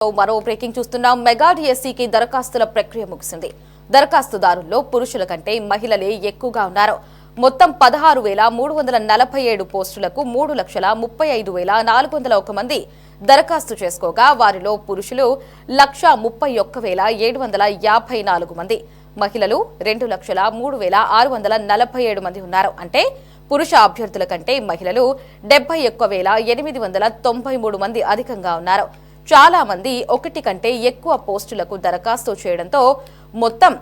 మరో బ్రేకింగ్ చూస్తున్నాం. మెగా డిఎస్సికి దరఖాస్తుల ప్రక్రియ ముగిసింది. దరఖాస్తుదారుల్లో పురుషుల కంటే మహిళలే ఎక్కువగా ఉన్నారు. మొత్తం 16,347 పోస్టులకు 3,35,401 మంది దరఖాస్తు చేసుకోగా వారిలో పురుషులు 1,31,754 మంది, మహిళలు 2,03,647 మంది ఉన్నారు. అంటే పురుష అభ్యర్థుల కంటే మహిళలు 71,893 మంది అధికంగా ఉన్నారు. చాలా మంది ఒకటి కంటే ఎక్కువ పోస్టులకు దరఖాస్తు చేయడంతో మొత్తం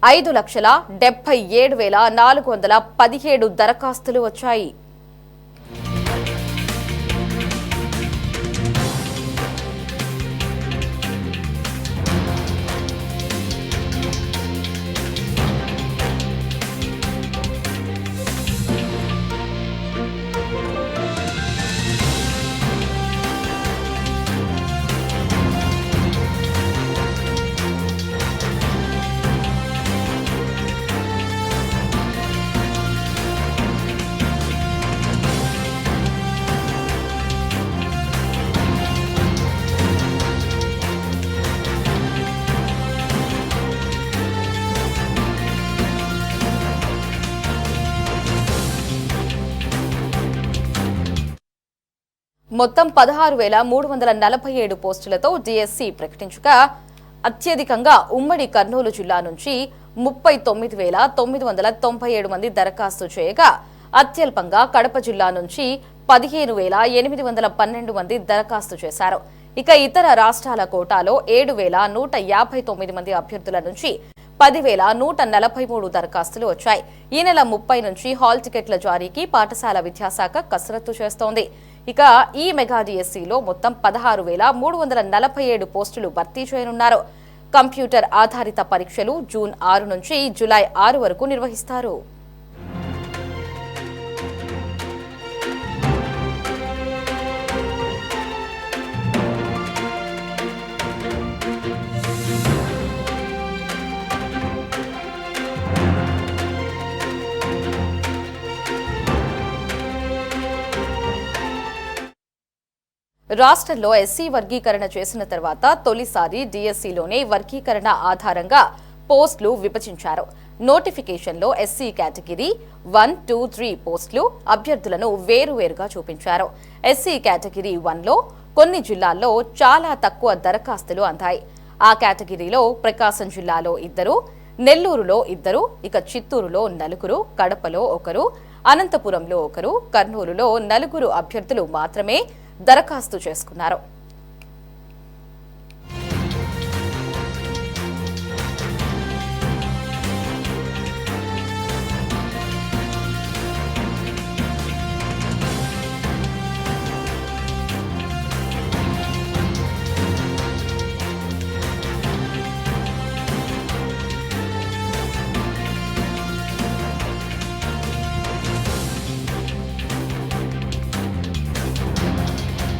5,77,417 దరఖాస్తులు వచ్చాయి. మొత్తం 16,347 పోస్టులతో డిఎస్సి ప్రకటించగా అత్యధికంగా ఉమ్మడి కర్నూలు జిల్లా నుంచి 39,997 మంది దరఖాస్తు చేయగా అత్యల్పంగా కడప జిల్లా నుంచి 15,812 మంది దరఖాస్తు చేశారు. ఇక ఇతర రాష్ట్రాల కోటాలో 7,159 మంది అభ్యర్థుల నుంచి 10,143 దరఖాస్తులు వచ్చాయి. ఈ నెల 30 నుంచి హాల్ టికెట్ల జారీకి పాఠశాల విద్యాశాఖ కసరత్తు చేస్తోంది. ఇక ఈ మెగా డిఎస్సిలో మొత్తం 16,347 పోస్టులు భర్తీ చేయనున్నారు. కంప్యూటర్ ఆధారిత పరీక్షలు జూన్ 6 నుంచి జూలై 6 వరకు నిర్వహిస్తారు. రాష్ట్రంలో ఎస్సీ వర్గీకరణ చేసిన తర్వాత తొలిసారి డిఎస్సిలోనే వర్గీకరణ ఆధారంగా పోస్టులు విభజించారు. నోటిఫికేషన్లో ఎస్సీ కేటగిరీ 1, 2, 3 పోస్టులు అభ్యర్థులను వేరువేరుగా చూపించారు. ఎస్సీ కేటగిరీ 1లో కొన్ని జిల్లాల్లో చాలా తక్కువ దరఖాస్తులు అందాయి. ఆ కేటగిరీలో ప్రకాశం జిల్లాలో 2, నెల్లూరులో 2, ఇక చిత్తూరులో 4, కడపలో 1, అనంతపురంలో 1, కర్నూలులో 4 అభ్యర్థులు మాత్రమే దరఖాస్తు చేసుకున్నారు.